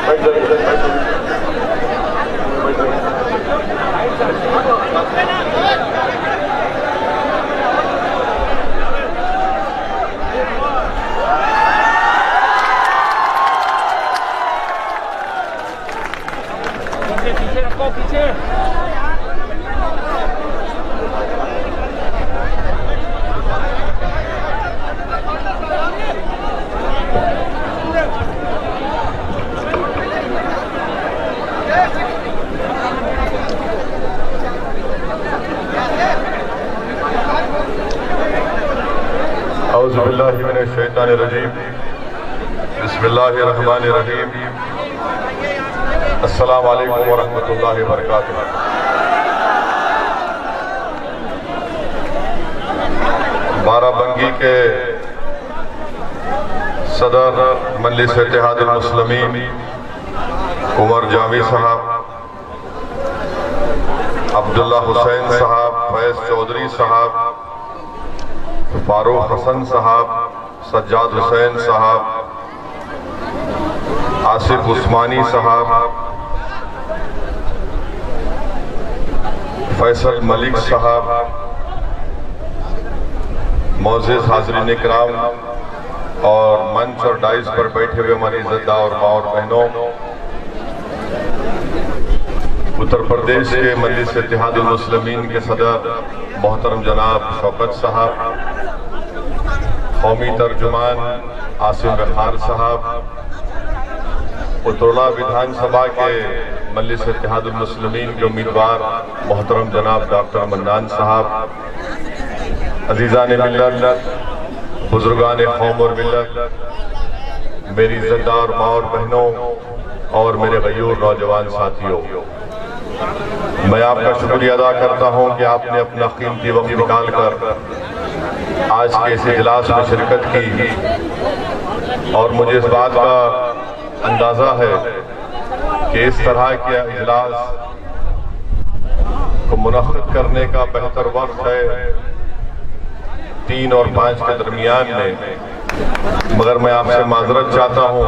औज़ुबिल्लाहिमिनश्शैतानिर्रजीम बिस्मिल्लाहिर्रहमानिर्रहीम अस्सलामु अलैकुम वरहमतुल्लाहि वबरकातुहू। बाराबंकी के सदर मजलिस इत्तेहादुल मुस्लिमीन उमर जामी साहब, अब्दुल्ला हुसैन साहब, फैज चौधरी साहब, फारूक हसन साहब, सज्जाद हुसैन साहब, आसिफ उस्मानी साहब, फैसल मलिक साहब, मोअज़्ज़िज़ हाज़रीन इकराम और मंच और डाइस पर बैठे हुए हमारी इज़्ज़तदार और माँ और बहनों, उत्तर प्रदेश के मजलिस इत्तेहादुल मुस्लिमीन के सदर मोहतरम जनाब शौकत साहब, कौमी तर्जुमान आसिम बखार साहब, उत्तरला विधानसभा के मजलिस इत्तेहादुल मुस्लिमीन के उम्मीदवार मोहतरम जनाब डॉक्टर मन्नान साहब, अजीज़ान मिल्लत, बुजुर्गान कौम और मिल्लत, मेरी इज़्ज़तदार माँ और बहनों और मेरे गयूर नौजवान साथियों, मैं आपका शुक्रिया अदा करता हूं कि आपने अपना कीमती वक्त निकाल कर आज के इस इजलास में शिरकत की। और मुझे इस बात का अंदाज़ा है कि इस तरह के इजलास को मुनक़्क़िद करने का बेहतर वक्त है 3 और 5 के दरमियान में। मगर मैं आपसे माजरत चाहता हूं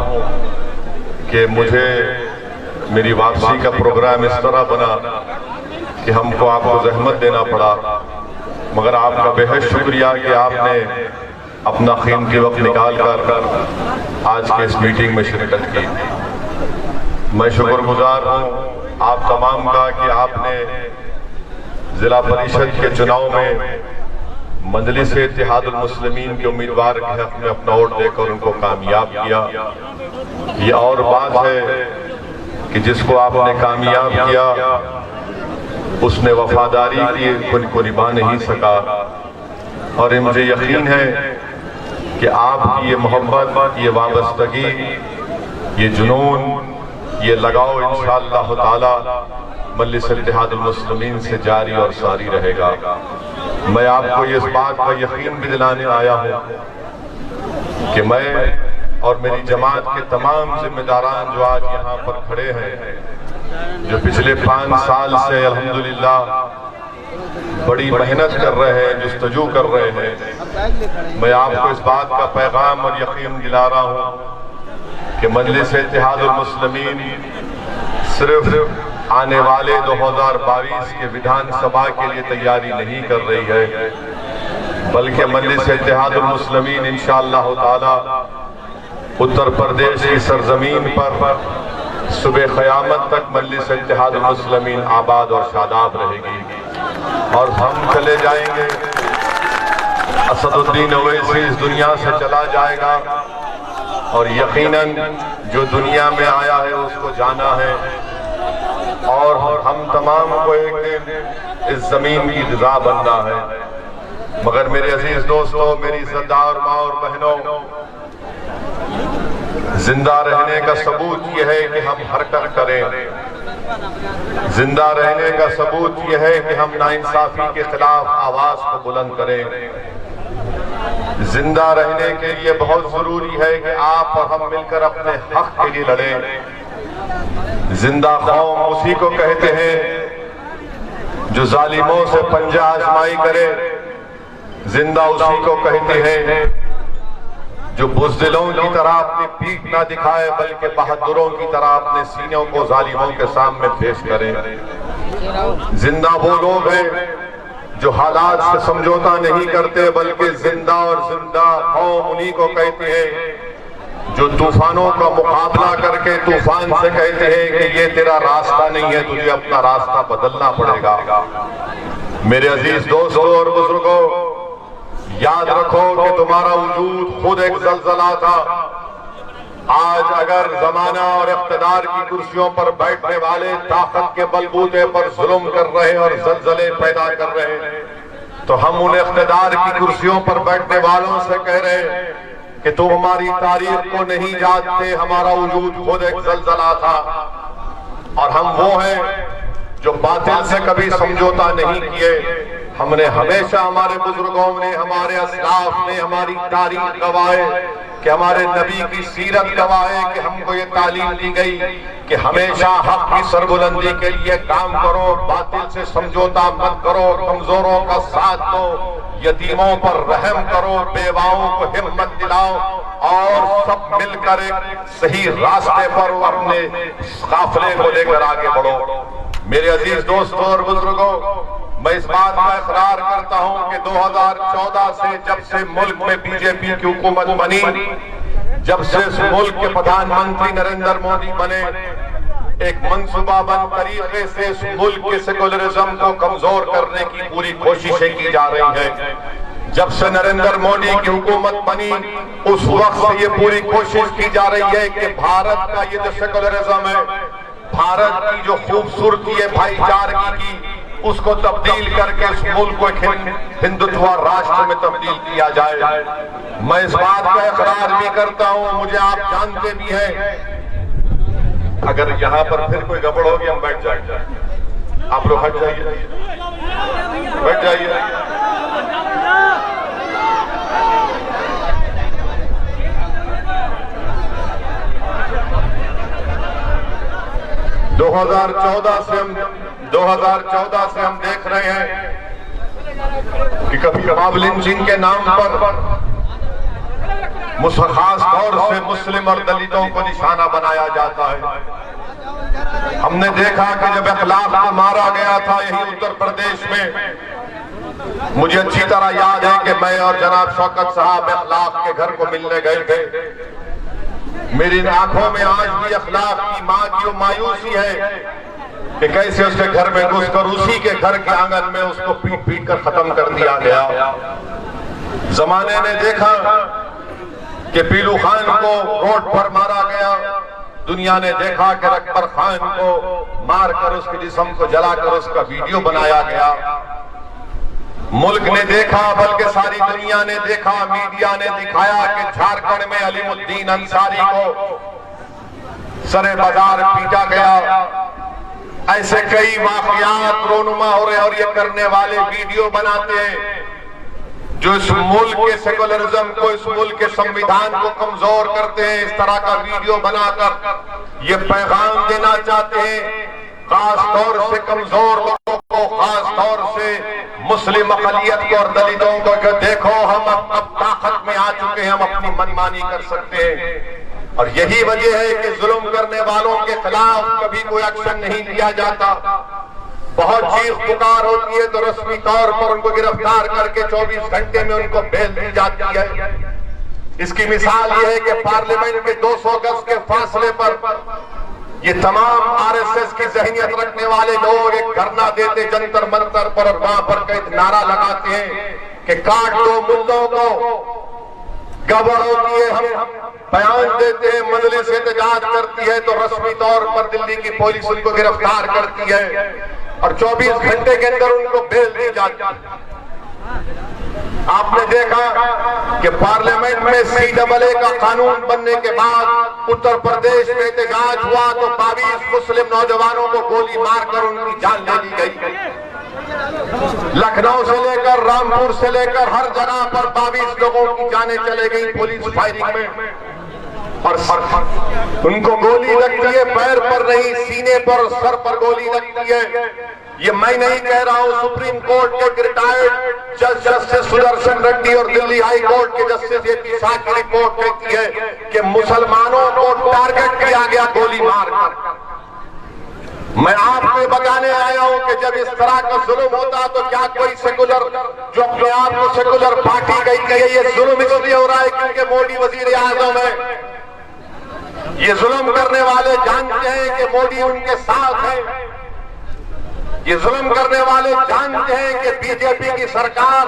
कि मुझे मेरी वापसी का प्रोग्राम इस तरह बना कि हमको आपको जहमत देना पड़ा, मगर आपका बेहद शुक्रिया कि आपने अपना कीमती वक्त निकाल कर आज के इस मीटिंग में शिरकत की। मैं शुक्रगुजार हूँ आप तमाम का कि आपने जिला परिषद के चुनाव में मजलिस इत्तेहादुल मुस्लिमीन के उम्मीदवार के हक में अपना वोट देकर उनको कामयाब किया। ये और बात है कि जिसको आपने कामयाब किया उसने वफादारी को निभा नहीं सका। और मुझे यकीन है कि आपकी ये मोहब्बत, ये वाबस्तगी, ये जुनून, ये लगाव इंशाअल्लाह ताला मजलिस इत्तेहादुल मुस्लिमीन से जारी और सारी रहेगा। मैं आपको इस बात का यकीन भी दिलाने आया हूँ कि मैं और मेरी जमात के तमाम जिम्मेदारान जो आज यहाँ पर खड़े हैं, जो पिछले 5 साल से अल्हम्दुलिल्लाह बड़ी मेहनत कर रहे हैं, जुस्तजू कर रहे हैं, मैं आपको इस बात का पैगाम और यकीन दिला रहा हूँ कि मजलिस इत्तेहादुल मुस्लिमीन सिर्फ आने वाले 2022 के विधानसभा के लिए तैयारी नहीं कर रही है, बल्कि मजलिस इत्तेहादुल मुस्लिमीन इंशाअल्लाह ताला उत्तर प्रदेश की सरजमीन पर सुबह क़यामत तक मजलिस इत्तेहादुल मुस्लिमीन आबाद और शादाब रहेगी। और हम चले जाएंगे, असदुद्दीन ओवैसी इस दुनिया से चला जाएगा और यकीनन जो दुनिया में आया है उसको जाना है और हम तमाम को एक दिन इस जमीन की ग़िज़ा बनना है। मगर मेरे अजीज दोस्तों, मेरी इज़्ज़तदार माँ और बहनों, जिंदा रहने का सबूत यह है कि हम हरकत करें। जिंदा रहने का सबूत यह है कि हम नाइंसाफी के खिलाफ आवाज को बुलंद करें। जिंदा रहने के लिए बहुत जरूरी है कि आप और हम मिलकर अपने हक के लिए लड़ें। जिंदा कौम उसी को कहते हैं जो जालिमों से पंजा आजमाई करे। जिंदा उसी को कहते हैं जो बुज़दिलों की तरह अपनी पीठ ना दिखाए बल्कि बहादुरों की तरह अपने सीनों को जालिमों के सामने पेश करें। जिंदा वो लोग हैं जो हालात से समझौता नहीं करते बल्कि जिंदा और जिंदा कौम उन्हीं को कहते हैं जो तूफानों का मुकाबला करके तूफान से कहते हैं कि ये तेरा रास्ता नहीं है, तुझे अपना रास्ता बदलना पड़ेगा। मेरे अजीज दोस्तों और बुजुर्गों, याद रखो कि तुम्हारा वजूद खुद एक जलजला था। आज अगर जमाना और इख्तिदार की कुर्सियों पर बैठने वाले ताकत के बलबूते पर जुल्म कर रहे और जलजले पैदा कर रहे हैं, तो हम उन इख्तिदार की कुर्सियों पर बैठने वालों से कह रहे हैं कि तुम हमारी तारीख को नहीं जानते, हमारा वजूद खुद एक जलजला था। और हम वो हैं जो बातिल से कभी समझौता नहीं किए। हमने हमेशा, हमारे बुजुर्गों ने, हमारे असलाफ ने, हमारी तारीख गवाए कि हमारे नबी की सीरत गवाए कि हमको ये तालीम दी गई कि हमेशा हक की सरबुलंदी के लिए काम करो, बातिल से समझौता मत करो, कमजोरों का साथ दो, यतीमों पर रहम करो, बेवाओं को हिम्मत दिलाओ और सब मिलकर एक सही रास्ते पर अपने काफिले को लेकर आगे बढ़ो। मेरे अजीज दोस्तों और बुजुर्गों, मैं इस बात का इकरार करता हूं कि 2014 से जब से मुल्क में बीजेपी की हुकूमत बनी, जब से इस मुल्क के प्रधानमंत्री नरेंद्र मोदी बने, एक मंसूबाबंद तरीके से इस मुल्क के सेकुलरिज्म को कमजोर करने की पूरी कोशिशें की जा रही हैं। जब से नरेंद्र मोदी की हुकूमत बनी उस वक्त से ये पूरी कोशिश की जा रही है कि भारत का ये जो सेकुलरिज्म है, भारत की जो खूबसूरती है भाईचारगी की, उसको तब्दील करके इस मुल्क को हिंदुत्व राष्ट्र में तब्दील किया जाए। मैं इस बात का इकरार भी करता हूं, मुझे आप जानते भी हैं। अगर यहाँ पर फिर कोई गड़बड़ होगी हम बैठ जाएंगे, आप लोग हट जाइए, बैठ जाइए। 2014 से हम देख रहे हैं कि कभी कभार लिंचिंग के नाम पर खास तौर से मुस्लिम और दलितों को निशाना बनाया जाता है। हमने देखा कि जब इखलाक को मारा गया था यही उत्तर प्रदेश में, मुझे अच्छी तरह याद है कि मैं और जनाब शौकत साहब इखलाक के घर को मिलने गए थे। मेरी आंखों में आज भी इखलाक की मां की मायूसी है कि कैसे उसके घर में घुसकर उसी के घर के आंगन में उसको पीट पीट कर खत्म कर दिया गया। जमाने ने देखा कि पीलू खान को रोड पर मारा गया, दुनिया ने देखा कि अकबर खान को मारकर उसके जिस्म को जलाकर उसका वीडियो बनाया गया। मुल्क ने देखा, बल्कि सारी दुनिया ने देखा, मीडिया ने दिखाया कि झारखंड में अलीमुद्दीन अंसारी को सरे बाजार पीटा गया। ऐसे कई वाकयात रोनुमा हो रहे और ये करने वाले वीडियो बनाते हैं जो इस मुल्क के सेकुलरिज्म को, इस मुल्क के संविधान को कमजोर करते हैं। इस तरह का वीडियो बनाकर ये पैगाम देना चाहते हैं खास तौर से कमजोर लोगों को, खास तौर से मुस्लिम अक़लियत को और दलितों को कि देखो हम अब ताकत में आ चुके हैं, हम अपनी मनमानी कर सकते हैं। और यही वजह है कि जुल्म करने वालों के खिलाफ कभी कोई एक्शन नहीं लिया जाता। बहुत चीख पुकार होती है तो रस्मी तौर पर उनको गिरफ्तार करके 24 घंटे में उनको बेल दी जाती है। इसकी मिसाल यह है कि पार्लियामेंट के 200 गज के फासले पर ये तमाम आरएसएस की जहनियत रखने वाले लोग एक धरना देते जंतर मंतर पर, और वहां पर एक नारा लगाते हैं कि काट दो मुद्दों को। गड़बड़ होती है, हम बयान देते हैं, मजलिस एहतजाज करती है तो रस्मी तौर पर दिल्ली की पुलिस उनको गिरफ्तार करती है और 24 घंटे के अंदर उनको बेल दी जाती है। आपने देखा कि पार्लियामेंट में CAA का कानून बनने के बाद उत्तर प्रदेश में एहतजाज हुआ तो 22 मुस्लिम नौजवानों को गोली मारकर उनकी जान ले ली गई। लखनऊ से लेकर रामपुर से लेकर हर जगह पर 22 लोगों की जानें चले गई पुलिस फायरिंग में। और उनको गोली लगती है पैर पर नहीं, सीने पर, सर पर गोली लगती है। ये मैं नहीं कह रहा हूं, सुप्रीम कोर्ट के रिटायर्ड जज जस्टिस सुदर्शन रेड्डी और दिल्ली हाई कोर्ट के जस्टिस ए.पी. शाह की रिपोर्ट कहती है कि मुसलमानों को टारगेट किया गया गोली मारकर। मैं आपको बताने आया हूं कि जब इस तरह का जुल्म होता तो क्या कोई सेकुलर, जो अपने आप को सेकुलर पार्टी कहती है, ये जुल्म इसलिए हो रहा है क्योंकि मोदी वजीर आजम है। ये जुल्म करने वाले जानते हैं कि मोदी उनके साथ है। ये जुल्म करने वाले जानते हैं कि बीजेपी की सरकार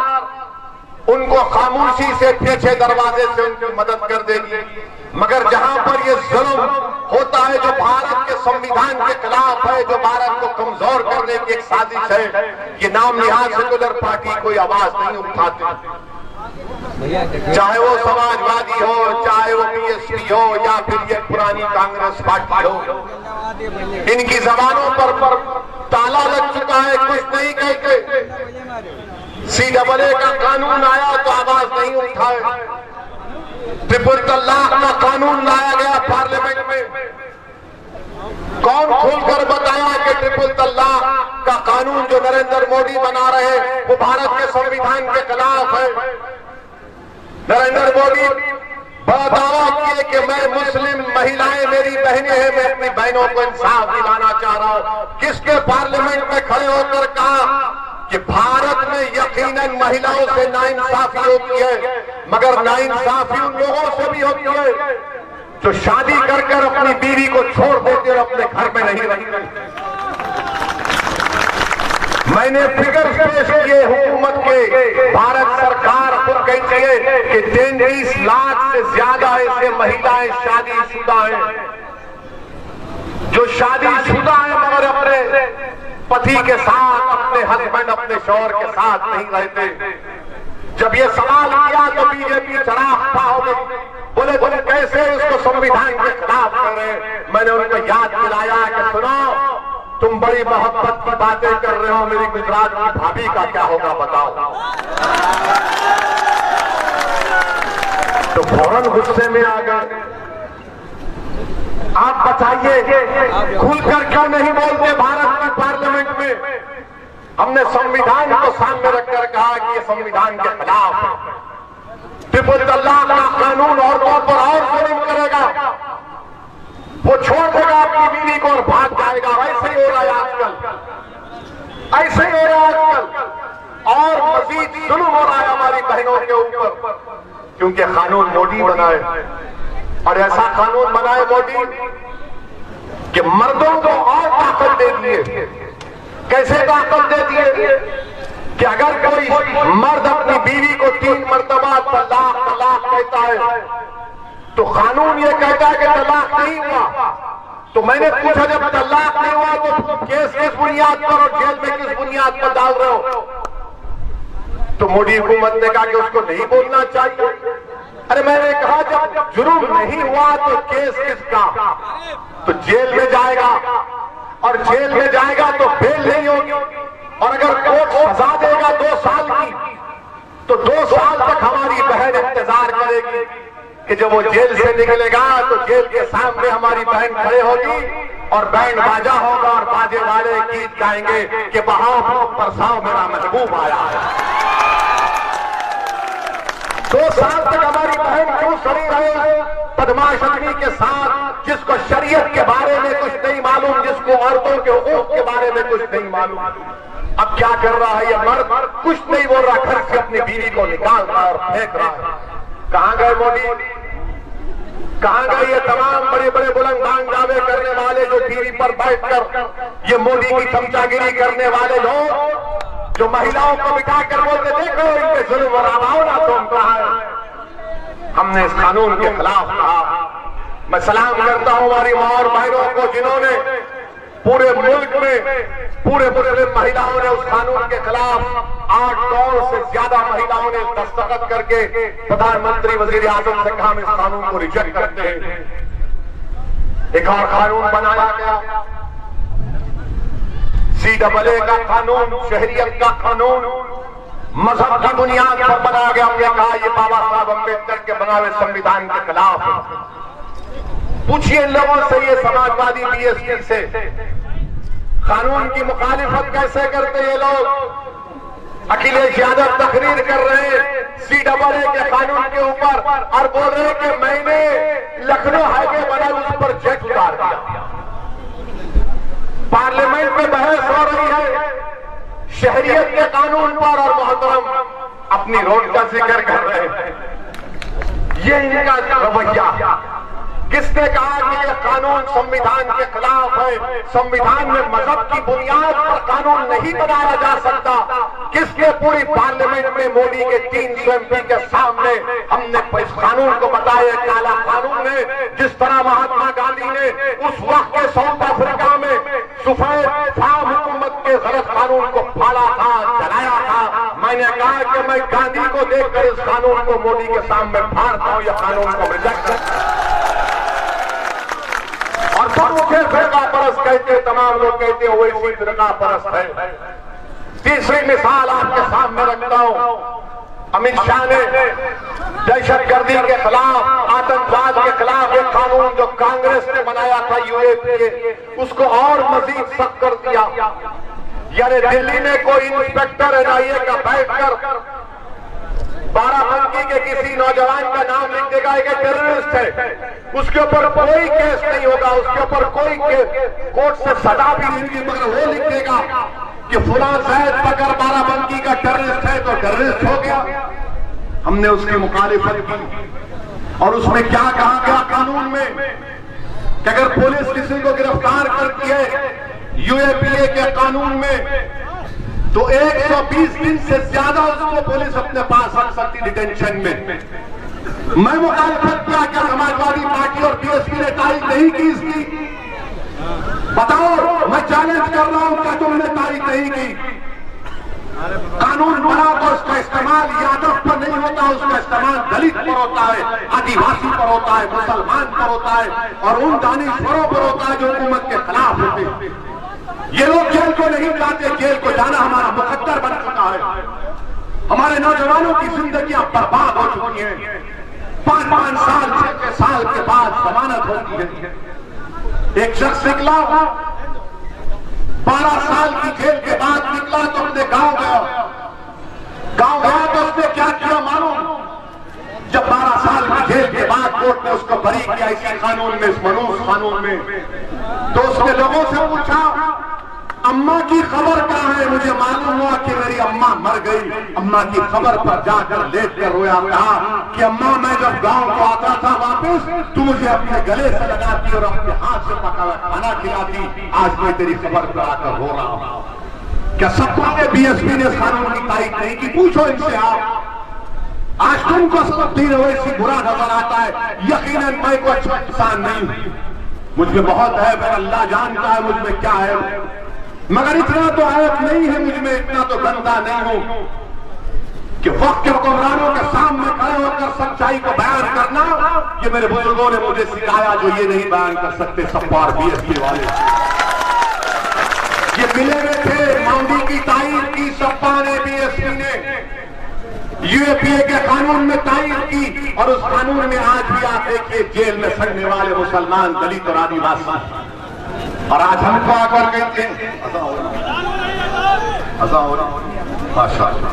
उनको खामोशी से पीछे दरवाजे से उनकी मदद कर देगी। मगर जहां पर ये जुल्म होता है जो भारत के संविधान के खिलाफ है, जो भारत को कमजोर करने की एक साजिश है, ये नाम निहाद सेकुलर पार्टी कोई आवाज नहीं उठाती। चाहे वो समाजवादी हो, चाहे वो बीएसपी हो, या फिर ये पुरानी कांग्रेस पार्टी हो, इनकी जबानों पर ताला लग चुका है, कुछ नहीं कहते। CAA का कानून आया तो आवाज नहीं उठाए। ट्रिपल तलाक का कानून लाया गया पार्लियामेंट में, कौन खुलकर बताया कि ट्रिपल तलाक का कानून जो नरेंद्र मोदी बना रहे वो भारत के संविधान के खिलाफ है। नरेंद्र मोदी बड़ा दावा किए कि मैं मुस्लिम महिलाएं मेरी बहनें हैं, मैं अपनी बहनों को इंसाफ दिलाना चाह रहा हूं। किसके पार्लियामेंट में खड़े होकर कहा कि भारत में यकीनन महिलाओं से नाइंसाफी होती है, मगर नाइंसाफी उन लोगों से भी होती है जो शादी कर अपनी बीवी को छोड़ देते और अपने घर में नहीं रहते। मैंने फिगर पेश किए हुकूमत के, भारत सरकार खुद कहती है कि 33 लाख से ज्यादा ऐसे महिलाएं शादीशुदा हैं, जो शादीशुदा हैं मगर अपने पति के साथ, अपने हस्बैंड, अपने शौहर के साथ नहीं रहते। जब ये सवाल किया तो बीजेपी चढ़ा हो गई, बोले कैसे इसको संविधान के खिलाफ कर रहे हैं। मैंने उनको याद दिलाया कि सुनो, तुम बड़ी मोहब्बत की बातें कर रहे हो, मेरी गुजरात की भाभी का क्या होगा बताओ। तो फौरन गुस्से में आ गए। आप बताइए, खुलकर क्यों नहीं बोलते भारत की पार्लियामेंट में? हमने संविधान को सामने रखकर कहा कि ये संविधान के खिलाफ है। ट्रिपल तलाक का कानून औरतों पर और जुल्म करेगा, वो छोड़ देगा अपनी बीवी को और भाग जाएगा। ऐसे ही हो रहा है आजकल, ऐसे ही हो रहा है आजकल। और मजीद जुल्म हो रहा है हमारी बहनों के ऊपर, क्योंकि कानून मोदी बनाए, और ऐसा कानून बनाए मोदी कि मर्दों को और ताकत दे दिए। कैसे ताकत दे दिए कि अगर कोई मर्द अपनी बीवी को 3 मरतबा तलाक कहता है तो कानून ये कहता है कि तलाक नहीं हुआ। तो मैंने पूछा, जब तलाक नहीं हुआ तो केस किस बुनियाद पर और जेल में किस बुनियाद पर डाल रहे हो? तो मोदी हुकूमत ने कहा कि उसको नहीं बोलना चाहिए। अरे मैंने कहा, जब जुर्म नहीं हुआ तो केस किसका? तो जेल में जाएगा, और जेल में जाएगा तो बेल नहीं होगी, और अगर कोर्ट सजा देगा 2 साल की, तो 2 साल तक हमारी बहन इंतजार करेगी कि जब वो जेल से निकलेगा तो जेल के सामने हमारी बहन खड़े होगी और बैंड बाजा होगा और बाजे वाले गीत गाएंगे कि बहाव परसाव मेरा महबूब आया है। 2 साल तक हमारी बहन क्यों खड़ी रहे बदमाश आदमी के साथ, जिसको शरीयत के बारे में कुछ नहीं मालूम, जिसको औरतों के हुकूक के बारे में कुछ नहीं मालूम। अब क्या कर रहा है ये मर्द? कुछ नहीं बोल रहा, घर से अपनी बीवी को निकाल रहा और फेंक रहा है। कहां गए मोदी? कहां गए ये तमाम बड़े बड़े बुलंद दावे करने वाले जो टीवी पर बैठकर ये मोदी की चमचागिरी करने वाले लोग, जो महिलाओं को बिठाकर बोलते देखो इनके जुल्म और आवाओ ना तुम कहा है। हमने इस कानून के खिलाफ कहा। मैं सलाम करता हूं हमारी मां और बहनों को जिन्होंने पूरे मुल्क में पूरे मुस्लिम महिलाओं ने उस कानून के खिलाफ 8 करोड़ से ज्यादा महिलाओं ने दस्तखत करके प्रधानमंत्री वजीर आजम से कहा हम इस कानून को रिजेक्ट करते हैं। एक और कानून बनाया गया, CAA का कानून, शहरियत का कानून, मजहब की बुनियाद पर बनाया गया। हमने कहा ये बाबा साहब अम्बेडकर के बनाए संविधान के खिलाफ है। पूछिए इन लोगों से, ये समाजवादी बीएसपी से, कानून की मुखालिफत कैसे करते ये लोग। अखिलेश यादव तकरीर कर रहे हैं CAA के कानून के ऊपर और बोल रहे हैं कि मैंने लखनऊ हाईवे बना उस पर जेट उतार दिया। पार्लियामेंट में बहस हो रही है शहरियत के कानून पर और मोहतरम अपनी रोड का जिक्र कर रहे हैं। ये इनका रवैया। किसने कहा कि यह कानून संविधान के खिलाफ है? संविधान में मजहब की बुनियाद पर कानून नहीं बनाया जा सकता। किसने पूरी पार्लियामेंट में मोदी के 300 MP के सामने हमने इस कानून को बताया? काला कानून है। जिस तरह महात्मा गांधी ने उस वक्त के साउथ अफ्रीका में सफेद फार्म हुकूमत के गलत कानून को फाड़ा था, जलाया था, मैंने कहा कि मैं गांधी को देखकर इस कानून को मोदी के सामने फाड़ता हूं। यह कानून को रिजेक्ट और सब मुझे फिरका परस्त कहते, तमाम लोग कहते हैं वही फिरका परस्त है। तीसरी मिसाल आपके सामने रखता हूं। अमित शाह ने दहशतगर्दी के खिलाफ, आतंकवाद के खिलाफ एक कानून जो कांग्रेस ने बनाया था UAPA, उसको और मजीद सख्त कर दिया। यानी दिल्ली में कोई इंस्पेक्टर NIA का बैठकर बाराबंकी के किसी नौजवान का नाम लिख देगा कि टेररिस्ट है, उसके ऊपर कोई केस नहीं होगा, उसके ऊपर कोई कोर्ट से सजा भी नहीं होगी, मगर वो लिख देगा कि फुला जैद अगर बाराबंकी का टेररिस्ट है तो टेररिस्ट हो गया। हमने उसकी मुखालिफत की और उसमें क्या कहा गया कानून में कि अगर पुलिस किसी को गिरफ्तार करती है UAPA के कानून में तो 120 दिन से ज्यादा उसको पुलिस अपने पास रख सकती डिटेंशन में। मैं मुखालिफत किया, क्या समाजवादी पार्टी और BSP ने तारीख नहीं की इसकी? बताओ, मैं चैलेंज कर रहा हूं, क्या तुमने तारीख नहीं की? कानून बना तो उसका इस्तेमाल यादव पर नहीं होता, उसका इस्तेमाल दलित पर होता है, आदिवासी पर होता है, मुसलमान पर होता है और उन दानिशवरों पर होता है जो हुकूमत के खिलाफ होते हैं। ये लोग जेल को नहीं जाते, जेल को जाना हमारा मुकद्दर बन चुका है। हमारे नौजवानों की जिंदगियां बर्बाद हो चुकी हैं। 5-5 साल 6 साल के बाद जमानत होती है। एक शख्स निकला 12 साल की जेल के बाद निकला तो अपने गांव गया तो उसने क्या किया मालूम? जब 12 साल की जेल के बाद कोर्ट ने उसको बरी किया इसी कानून में, इस मनूस कानून में, तो उसने लोगों से पूछा अम्मा की खबर कहाँ है? मुझे मालूम हुआ कि मेरी अम्मा मर गई। अम्मा की खबर पर जाकर लेट कर रोया, कहा कि अम्मा मैं जब गांव को आता था वापस तू मुझे अपने गले से लगाती और अपने हाथ से पका हुआ खाना खिलाती। आज मैं तेरी खबर पर आकर रो रहा हूं। क्या सबको BSP ने कानून की तारीफ नहीं की? पूछो इनसे आप। आज तुमको सब दिन वैसी बुरा नजर आता है। यकीनन मैं कोई अच्छा इंसान नहीं हूं, मुझमें बहुत है, अल्लाह जानता है मुझमें क्या है, मगर इतना तो ऐप नहीं है मुझमें, इतना तो गंदा नहीं हूं कि वक्त के हुक्मरानों के सामने खड़े होकर सच्चाई को बयान करना। ये मेरे बुजुर्गों ने मुझे सिखाया, जो ये नहीं बयान कर सकते सपा और BSP वाले। ये मिले हुए थे, मांडी की तारीफ की सपा ने, BSP ने UAPA के कानून में तारीफ की और उस कानून में आज भी आप देखिए जेल में सड़ने वाले मुसलमान, दलित और आदिवासी, और आज हमको आकर कहते हैं माशाअल्लाह।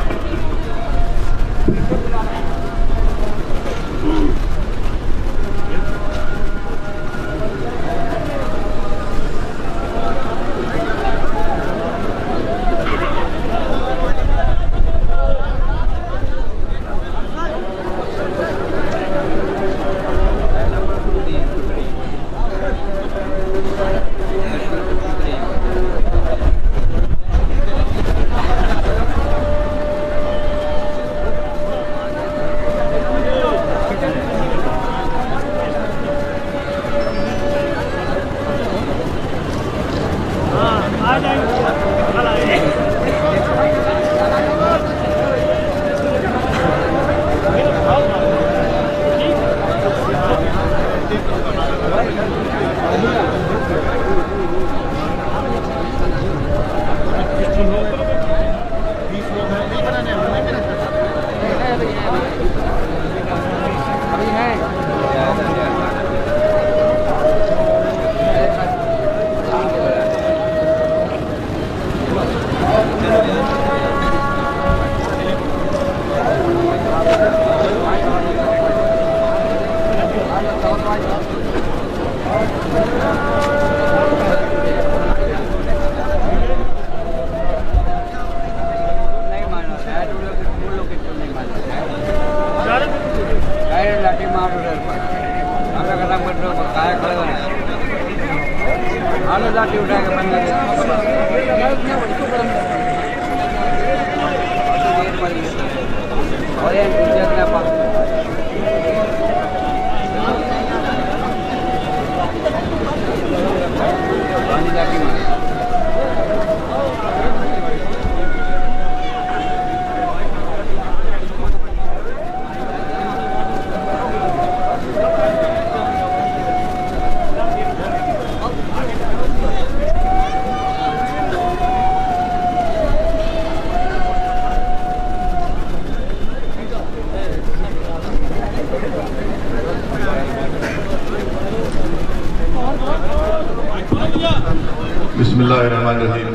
बिस्मिल्लाहिर्रहमानिर्रहीम।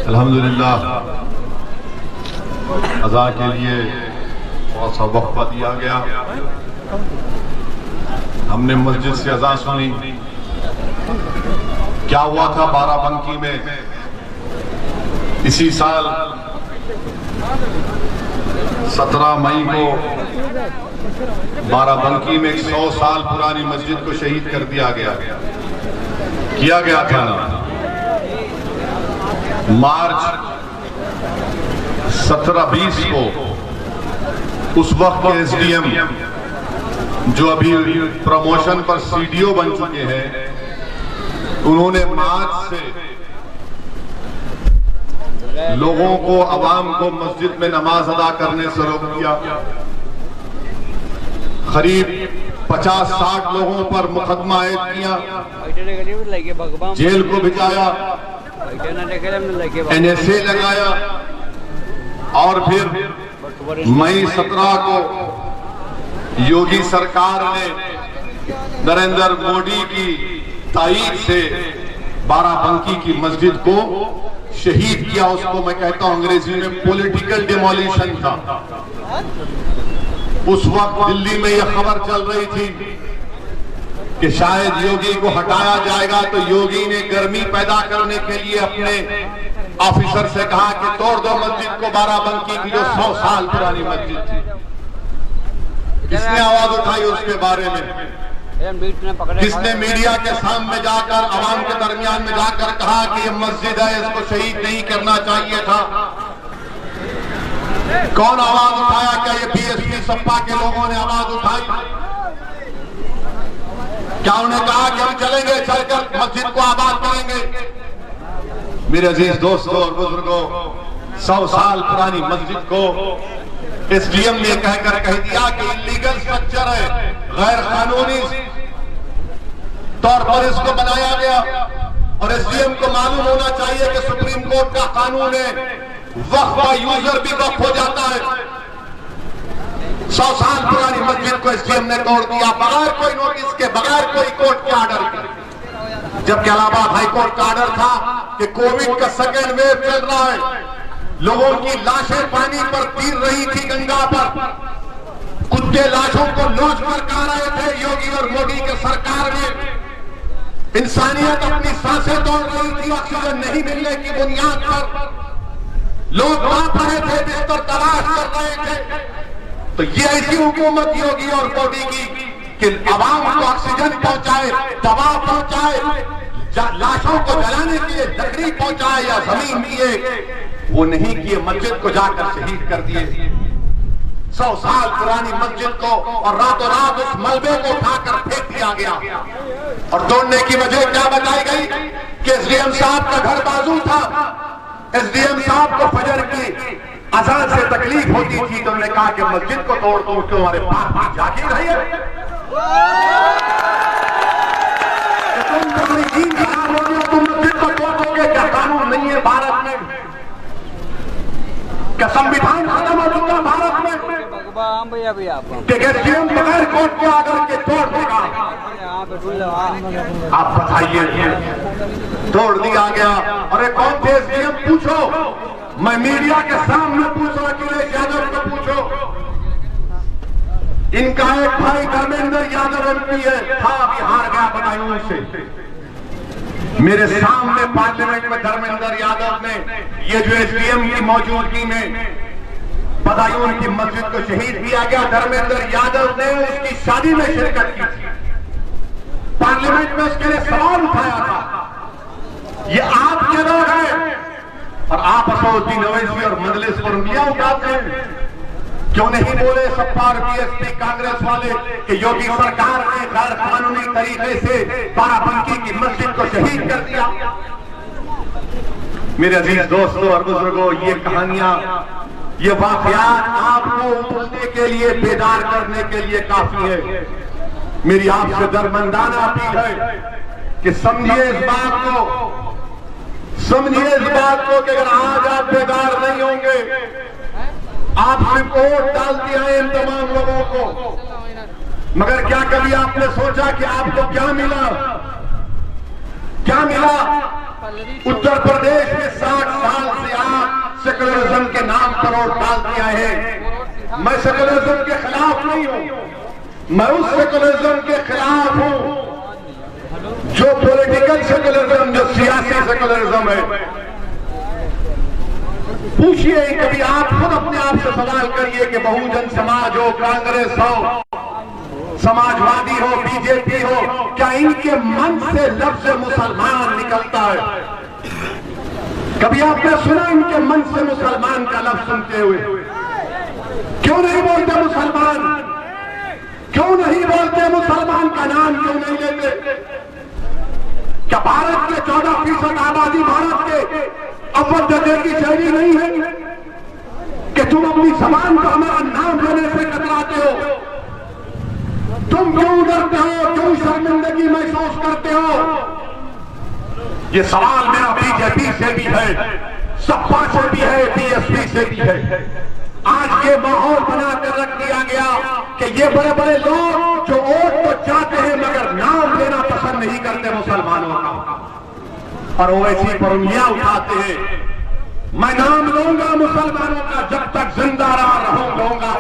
अल्हम्दुलिल्लाह, अज़ा के लिए थोड़ा सा वक्फा दिया गया। हमने मस्जिद से अज़ा सुनी। क्या हुआ था बाराबंकी में इसी साल 17 मई को बाराबंकी में 100 साल पुरानी मस्जिद को शहीद कर दिया गया था ना। मार्च 17-20 को उस वक्त के एसडीएम जो अभी प्रमोशन पर सीडीओ बन चुके हैं, उन्होंने मार्च से लोगों को, अवाम को मस्जिद में नमाज अदा करने से रोक दिया। करीब 50-60 लोगों पर मुकदमा आयद किया, जेल को भिजाया, एनएसए लगाया और फिर मई 17 को योगी सरकार ने नरेंद्र मोदी की ताईद से बाराबंकी की मस्जिद को शहीद किया। उसको मैं कहता हूं अंग्रेजी में पॉलिटिकल डिमोलिशन था। उस वक्त दिल्ली में यह खबर चल रही थी कि शायद योगी को हटाया जाएगा, तो योगी ने गर्मी पैदा करने के लिए अपने ऑफिसर से कहा कि तोड़ दो मस्जिद को, बाराबंकी की जो 100 साल पुरानी मस्जिद थी। किसने आवाज उठाई उसके बारे में? किसने मीडिया के सामने जाकर, आवाम के दरमियान में जाकर कहा कि ये मस्जिद है, इसको शहीद नहीं करना चाहिए था? कौन आवाज उठाया? क्या ये बीएसपी सपा के लोगों ने आवाज उठाई? क्या उन्हें कहा कि हम चलेंगे, चलकर मस्जिद को आबाद करेंगे? मेरे अजीज दोस्तों और बुजुर्गों, 100 साल पुरानी मस्जिद को एसडीएम ने कहकर कह दिया कि इलीगल स्ट्रक्चर है, गैर कानूनी तौर पर इसको बनाया गया। और एसडीएम को मालूम होना चाहिए कि सुप्रीम कोर्ट का कानून है, वक्फ का यूजर भी वक्फ हो जाता है। 100 साल पुरानी मस्जिद को एसडीएम ने तोड़ दिया, बगैर कोई नोटिस के, बगैर कोई कोर्ट के ऑर्डर के। जबकि इलाहाबाद हाईकोर्ट का ऑर्डर था कि कोविड का सेकेंड वेव चल रहा है, लोगों की लाशें पानी पर तीर रही थी गंगा पर, कुत्ते लाशों को नोच कर खा रहे थे योगी और मोदी के सरकार में। इंसानियत अपनी सांसें तोड़ रही थी ऑक्सीजन नहीं मिलने की बुनियाद पर। लोग कांप रहे थे, बिस्तर तलाश कर रहे थे। तो ये ऐसी हुकूमत योगी और मोदी की कि आवाम को ऑक्सीजन पहुंचाए, दवा पहुंचाए, लाशों को जलाने के लिए लकड़ी पहुंचाए या जमीन दिए, वो नहीं किए। मस्जिद को जाकर शहीद कर दिए, 100 साल पुरानी मस्जिद को, और रातों रात उस मलबे को उठाकर फेंक दिया गया। और तोड़ने की वजह क्या बताई गई कि एसडीएम साहब का घर बाजू था। एसडीएम साहब को फजर की अजान से तकलीफ होती थी, तो उन्होंने कहा कि मस्जिद को तोड़ दो, तुम्हारे पास भी जागीर है। तुम तुम्हारी दीन खराब हो गया, तुम मस्जिद को तोड़ दोगे? क्या कानून नहीं है भारत में? क्या संविधान खत्म हो चुका भारत में? कि एसडीएम बगैर कोर्ट के आकर के तोड़ देगा? आप बताइए। तोड़ दिया गया। अरे कौन थे एसडीएम? पूछो, मैं मीडिया के सामने पूछ रहा, अखिलेश यादव को पूछो। इनका एक भाई धर्मेंद्र यादव एमपी है, था, अभी हार गया बदायूं से। मेरे सामने पार्लियामेंट में धर्मेंद्र यादव ने ये जो एसडीएम की मौजूदगी में बदायूं की मस्जिद को शहीद किया गया, धर्मेंद्र यादव ने उसकी शादी में शिरकत की थी। पार्लियामेंट में उसके लिए सवाल उठाया था आप असदुद्दीन ओवैसी और मजलिस पर उंगलियां उठाते हैं? क्यों नहीं बोले सपा और बीएसपी कांग्रेस वाले कि योगी सरकार ने गैर कानूनी तरीके से बाराबंकी की मस्जिद को शहीद कर दिया? मेरे अजीज दोस्तों और बुजुर्गों, ये कहानियां, ये वाकयात आपको उठने के लिए, बेदार करने के लिए काफी है। मेरी आपसे दरमंदाना अपील है कि समझिए इस बात को, समझिए इस बात को कि अगर आज आप बेदार नहीं होंगे, आप सिर्फ वोट डाल दिया है इन तमाम लोगों को, मगर क्या कभी आपने सोचा कि आपको क्या मिला? क्या मिला? उत्तर प्रदेश में 60 साल से आप सेकुलरिज्म के नाम पर वोट डाल दिया है। मैं सेकुलरिज्म के खिलाफ नहीं हूं, मैं उस सेकुलरिज्म के खिलाफ हूं जो पॉलिटिकल सेकुलरिज्म, जो सियासी सेकुलरिज्म है। पूछिए, कभी आप खुद अपने आप से सवाल करिए कि बहुजन समाज हो, कांग्रेस हो, समाजवादी हो, बीजेपी हो, क्या इनके मन से लफ्ज मुसलमान निकलता है? कभी आपने सुना इनके मन से मुसलमान का लफ्ज सुनते हुए? क्यों नहीं बोलते मुसलमान? क्यों नहीं बोलते मुसलमान का नाम क्यों नहीं लेते? क्या भारत के 14% आबादी भारत के अव्वल दर्जे की शहरी नहीं है कि तुम अपनी जबान पर हमारा नाम लेने से कतराते हो? तुम क्यों डरते हो? क्यों शर्मिंदगी महसूस करते हो? ये सवाल मेरा बीजेपी से भी है, सपा से भी है, बीएसपी से भी है। आज ये माहौल बनाकर रख दिया गया कि ये बड़े बड़े लोग जो वोट तो चाहते हैं मगर नाम लेना पसंद नहीं करते मुसलमानों का, और ओवैसी पर उंगलियां उठाते हैं। मैं नाम लूंगा मुसलमानों का जब तक जिंदा रहूंगा,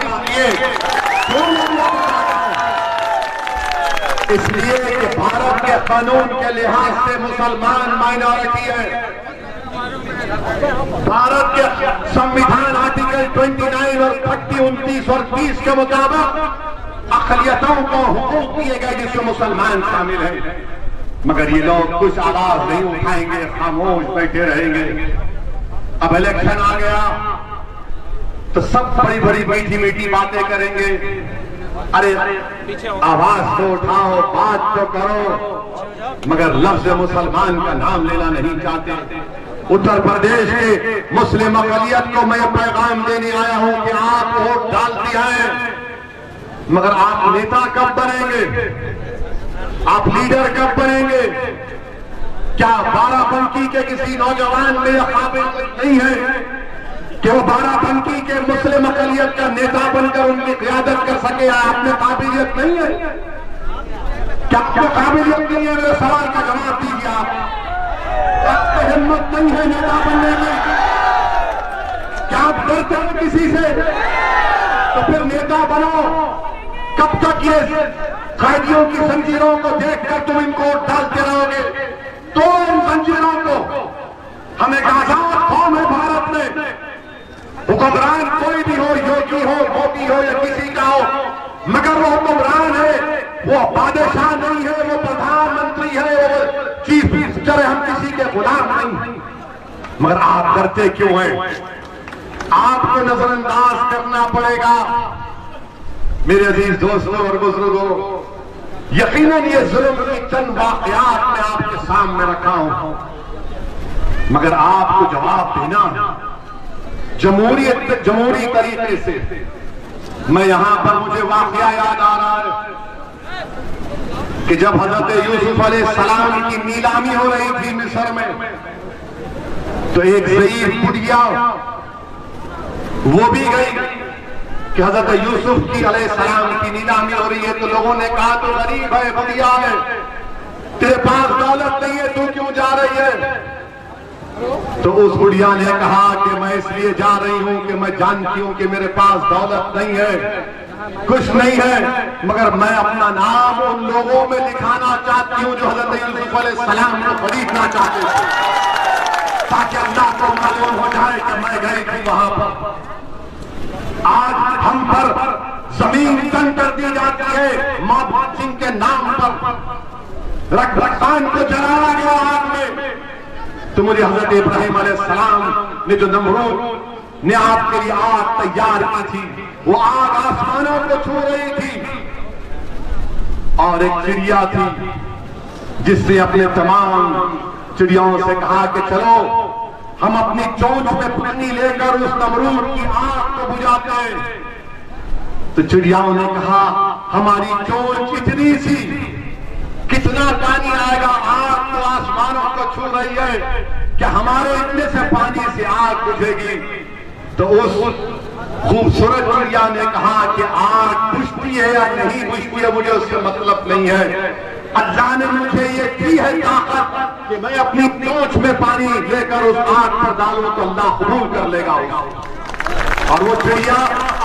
इसलिए कि भारत के कानून के लिहाज से मुसलमान माइनॉरिटी है। भारत के संविधान आर्टिकल 29 और 30, 29 और 30 के मुताबिक अक़लियतों को हुकूक दिए गए जिसमें मुसलमान शामिल है, मगर ये लोग कुछ आवाज नहीं उठाएंगे, खामोश बैठे रहेंगे। अब इलेक्शन आ गया तो सब बड़ी बड़ी मीठी मीठी बातें करेंगे। अरे आवाज तो उठाओ, बात तो करो, मगर लफ्ज मुसलमान का नाम लेना नहीं चाहते। उत्तर प्रदेश के मुस्लिम अक़लियत को मैं पैगाम देने आया हूं कि आप वोट डाल दिया है, मगर आप नेता कब बनेंगे? आप लीडर कब बनेंगे? क्या बाराबंकी के किसी नौजवान में यह काबिल नहीं है कि वो बाराबंकी के मुस्लिम अक़लियत का नेता बनकर उनकी क़ियादत कर सके? आप में काबिलियत नहीं है? क्या आपको काबिलियत नहीं है? मेरे सवाल का जवाब दीजिए। आपको हिम्मत नहीं है नेता बनने की? क्या आप डरते हैं किसी से? तो फिर नेता बनो। कब तक ये कैदियों की जंजीरों को देखकर तुम इनको डालते रहोगे? तो इन जंजीरों को, हम एक आजाद कौम है भारत में, हुक्मरान कोई भी हो, योगी हो, मोदी हो या किसी का हो, मगर वो हुक्मरान है, वो बादशाह नहीं है, वो प्रधानमंत्री है, वो चीफ मिनिस्टर है, हम किसी के गुलाम नहीं। मगर आप डरते क्यों हैं? आपको नजरअंदाज करना पड़ेगा। मेरे अजीज दोस्तों और बुजुर्गों, यकीनन ये जुल्म की चंद वाकयात मैं आपके सामने रखा हूं, मगर आपको जवाब देना जमहूरी तरीके से। मैं यहां पर मुझे वाकया याद आ रहा है कि जब हजरत यूसुफ अलैहिस्सलाम की नीलामी हो रही थी मिस्र में, तो एक ज़ईफ बुढ़िया वो भी गई कि हजरत यूसुफ की अलैहिस्सलाम की नीलामी हो रही है। तो लोगों ने कहा तो गरीब है, बुढ़िया है, तेरे पास दौलत नहीं है, तू क्यों जा रही है? तो उस बुढ़िया ने कहा कि मैं इसलिए जा रही हूं कि मैं जानती हूं कि मेरे पास दौलत नहीं है, कुछ नहीं है, मगर मैं अपना नाम उन लोगों में लिखाना चाहती हूं जो हजरत यूसुफ अलैहिस्सलाम को खरीदना चाहते थे, ताकि अल्लाह को मालूम हो जाए कि मैं गई थी वहां पर। आज हम पर जमीन तंग कर दी जाती है महबूब सिंह के नाम पर, रक्तदान को जलाया गया आग में, तो मुझे हजरत इब्राहिम अलैहिस्सलाम ने जो नमरूद ने आपके लिए आग तैयार की थी, वो आग आसमानों को छू रही थी, और एक चिड़िया थी जिसने अपने तमाम चिड़ियाओं से कहा कि चलो हम अपनी चोंच में पानी लेकर उस नमरूद की आग को बुझाते हैं। तो चिड़ियाओं ने कहा हमारी चोंच इतनी सी, कितना पानी आएगा, आग तो आसमानों को छू रही है, क्या हमारे इतने से पानी से आग बुझेगी? तो उस खूबसूरत चिड़िया ने कहा कि आग बुझती है या नहीं बुझती है मुझे उससे मतलब नहीं है, अल्लाह ने मुझे ये दी है ताकत कि मैं अपनी चोंच में पानी लेकर उस आग पर डालूं तो अल्लाह कबूल कर लेगा उसको। और वो चिड़िया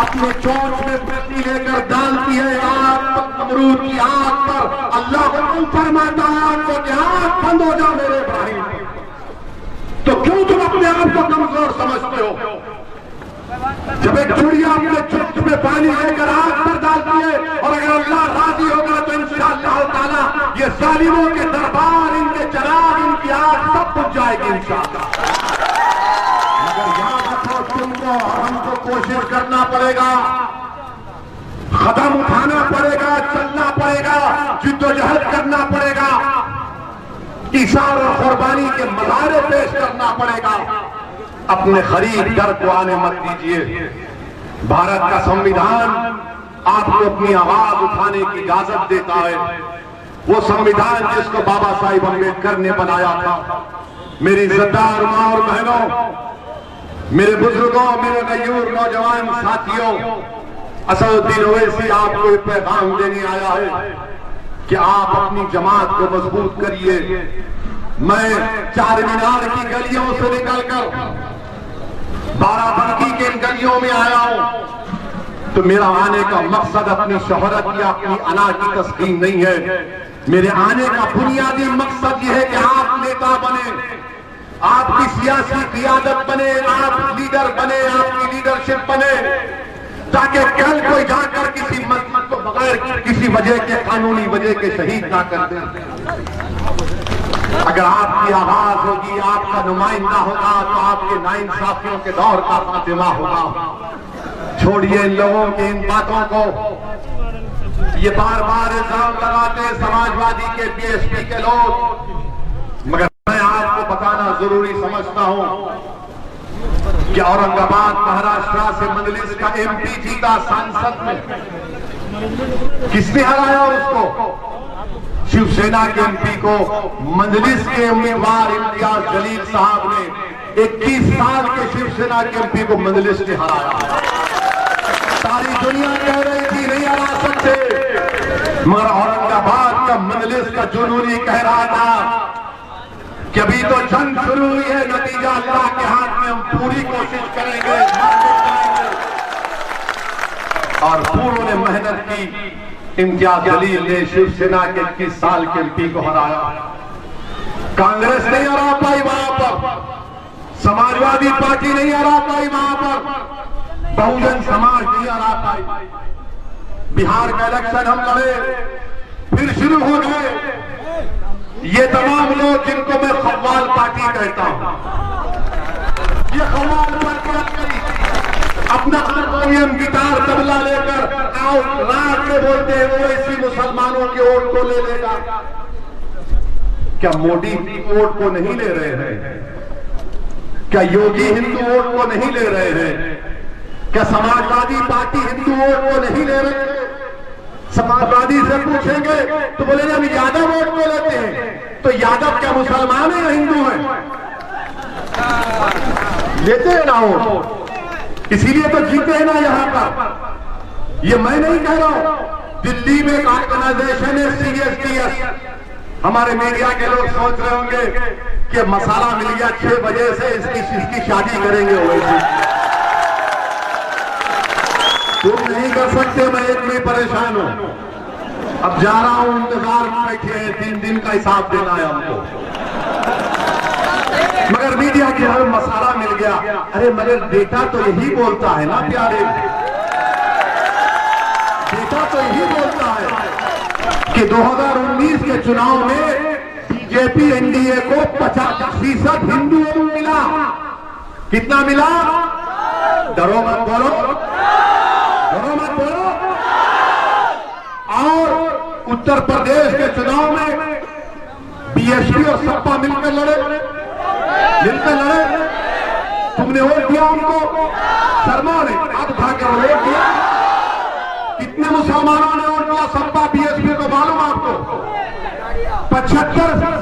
अपने चोंच में पानी लेकर डालती है आग पर, नमरूद की आग पर। अल्लाह को फरमाता है आपको कि आग बंद हो जाओ मेरे इब्राहिम। तो क्यों तुम अपने आप को कमजोर समझते हो? जब एक चिड़िया अपने चोंच में पानी लेकर आग पर डालती है, और अगर अल्लाह राजी होगा तो इंशाअल्लाह ताला ये जालिमों के दरबार, इनके चराग, इनकी आग सब बुझ जाएगी इंशाअल्लाह। मगर याद रखो, तुमको और हमको कोशिश करना पड़ेगा, कदम उठाना पड़ेगा, चलना पड़ेगा, जिद्दोजहद करना पड़ेगा, इशार और कुर्बानी के मज़ारे पेश करना पड़ेगा। अपने खरीद दर को आने मत दीजिए। भारत का संविधान आपको अपनी आवाज उठाने की इजाजत देता है, वो संविधान जिसको बाबा साहिब अम्बेडकर ने बनाया था। मेरी इज्जतदार मां और बहनों, मेरे बुजुर्गों, मेरे गयूर नौजवान साथियों, असदुद्दीन ओवैसी आपको एक पैगाम देने आया है कि आप अपनी जमात को मजबूत करिए। मैं चार मीनार की गलियों से निकलकर बाराबंकी के इन गलियों में आया हूं, तो मेरा आने का मकसद अपनी शोहरत या अपनी अना की तस्कीन नहीं है। मेरे आने का बुनियादी मकसद यह है कि आप नेता बने, आपकी सियासी क़ियादत बने, आप लीडर बने, आपकी लीडरशिप बने, ताकि कल कोई जाकर किसी मस्जिद को बगैर किसी वजह के, कानूनी वजह के शहीद ना कर दे। अगर आपकी आवाज होगी, आपका नुमाइंदा होगा, तो आपके नाइंसाफियों के दौर का खात्मा होगा। छोड़िए इन लोगों की इन बातों को, ये बार बार इल्जाम लगाते हैं समाजवादी के, बीएसपी के लोग, मगर मैं आपको बताना जरूरी समझता हूं कि औरंगाबाद महाराष्ट्र से मंजलिस का एमपी जीता सांसद में, किसने हराया उसको? शिवसेना के एमपी को मंजलिस के उम्मीदवार इम्तियाज जलील साहब ने 21 साल के शिवसेना के एमपी को मंजलिस ने हराया। सारी दुनिया कह रही थी नहीं हरा सकते, मगर औरंगाबाद का मंजलिस का जुनूनी कह रहा था कि अभी तो जंग शुरू हुई है, नतीजा अल्लाह के हाथ में, हम पूरी कोशिश करेंगे। और पूरों ने मेहनत की। इम्तियाज जलील ने शिवसेना के 21 साल के एमपी को हराया। कांग्रेस नहीं हरा पाई वहां पर, समाजवादी पार्टी नहीं हरा पाई वहां पर, बहुजन समाज नहीं हरा पाई। बिहार का इलेक्शन हम लड़े, फिर शुरू हो गए ये तमाम लोग जिनको मैं खव्वाल पार्टी कहता हूं। ये खव्वाल पार्टी अपना हारमोनियम, गिटार, तबला लेकर आओ रात में बोलते हैं वो इसी मुसलमानों के वोट को ले लेगा। क्या मोदी वोट को नहीं ले रहे हैं? क्या योगी हिंदू वोट को नहीं ले रहे हैं? क्या समाजवादी पार्टी हिंदू वोट को नहीं ले रहे हैं? समाजवादी से पूछेंगे तो बोलेंगे हम यादव वोट को लेते हैं। तो यादव क्या मुसलमान है या हिंदू है? लेते हैं ना वोट, इसीलिए तो जीते हैं ना यहां पर। ये मैं नहीं कह रहा हूं, दिल्ली में एक ऑर्गेनाइजेशन है CSDS। हमारे मीडिया के लोग सोच रहे होंगे कि मसाला मिल गया 6 बजे से इसकी शादी करेंगे वैसे। तुम नहीं कर सकते, मैं एक में परेशान हूं। अब जा रहा हूं, इंतजार में बैठे हैं, 3 दिन का हिसाब देना है हमको। मगर मीडिया के हर मसाला मिल गया। अरे मगर डेटा तो यही बोलता है ना प्यारे, डेटा तो यही बोलता है कि 2019 के चुनाव में बीजेपी एनडीए को 50% हिंदू वोट मिला। कितना मिला? डरो मत बोलो, डरो मत बोलो। और उत्तर प्रदेश के चुनाव में बीएसपी और सपा मिलकर लड़े, तुमने वोट दिया उनको, शर्मा ने हाथ उठा कर वोट दिया। कितने मुसलमानों ने वोट दिया सपा बीएसपी को मालूम आपको? 75%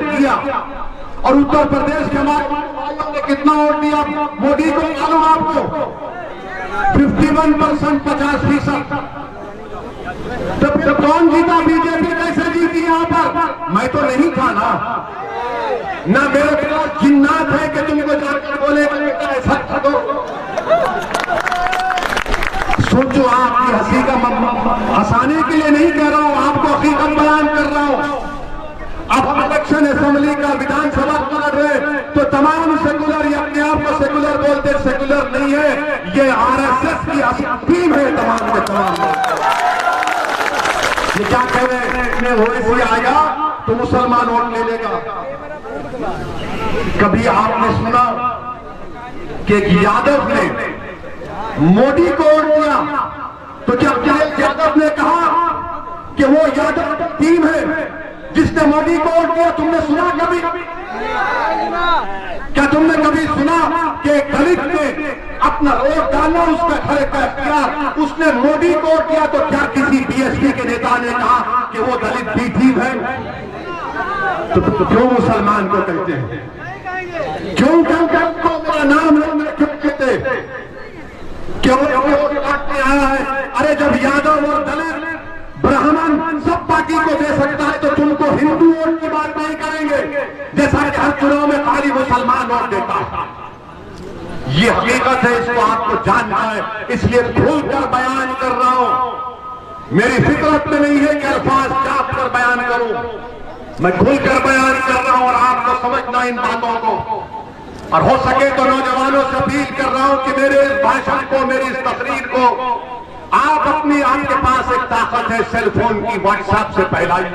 दिया। और उत्तर प्रदेश के हमारे भाइयों ने कितना वोट दिया मोदी को मालूम आपको? 51%, 50%। तो कौन जीता? बीजेपी कैसे जीती यहां पर? मैं तो नहीं था ना मेरे पास जिन्नात है कि तुमको जाकर बोलेगा ऐसा कर दो। सोचो, आपकी हंसी का हंसाने के लिए नहीं कह रहा हूं, आपको हकीकत बयान कर रहा हूं। अब इलेक्शन असेंबली का विधानसभा लड़ रहे तो तमाम सेकुलर, ये अपने आप को सेकुलर बोलते, सेकुलर नहीं है, ये आरएसएस की टीम है तमाम के तमाम। ये क्या कह रहे हैं? ओवैसी आएगा तो मुसलमान वोट ले लेगा। कभी आपने सुना कि यादव ने मोदी को वोट दिया तो क्या अखिलेश यादव ने कहा कि वो यादव टीम है जिसने मोदी को वोट दिया? तुमने सुना कभी? क्या तुमने कभी सुना कि दलित ने अपना वोट डाला, उसका घर का इख्तियार, उसने मोदी को वोट दिया? तो क्या किसी बीएसपी के नेता ने कहा कि वो दलित भी टीम है? तो क्यों मुसलमान को कहते हैं? क्यों को मेरा नाम क्यों कहते? क्यों वोट काटने आया है? अरे जब यादव और दलित ब्राह्मण सब पार्टी को दे सकता है तो तुमको हिंदू वोट की बात नहीं करेंगे, जैसा कि हर चुनाव में खाली मुसलमान वोट देता है। ये हकीकत है, इसको आपको जानना है, इसलिए खुलकर बयान कर रहा हूं। मेरी फितरत में नहीं है कि अल्फाज चाप कर बयान करूं, मैं खुलकर बयान कर रहा हूं और आपको समझना इन बातों को। और हो सके तो नौजवानों से अपील कर रहा हूं कि मेरे इस भाषण को, मेरी इस तकरीर को आपके पास एक ताकत है सेल फोन की, व्हाट्सएप से फैलाइए,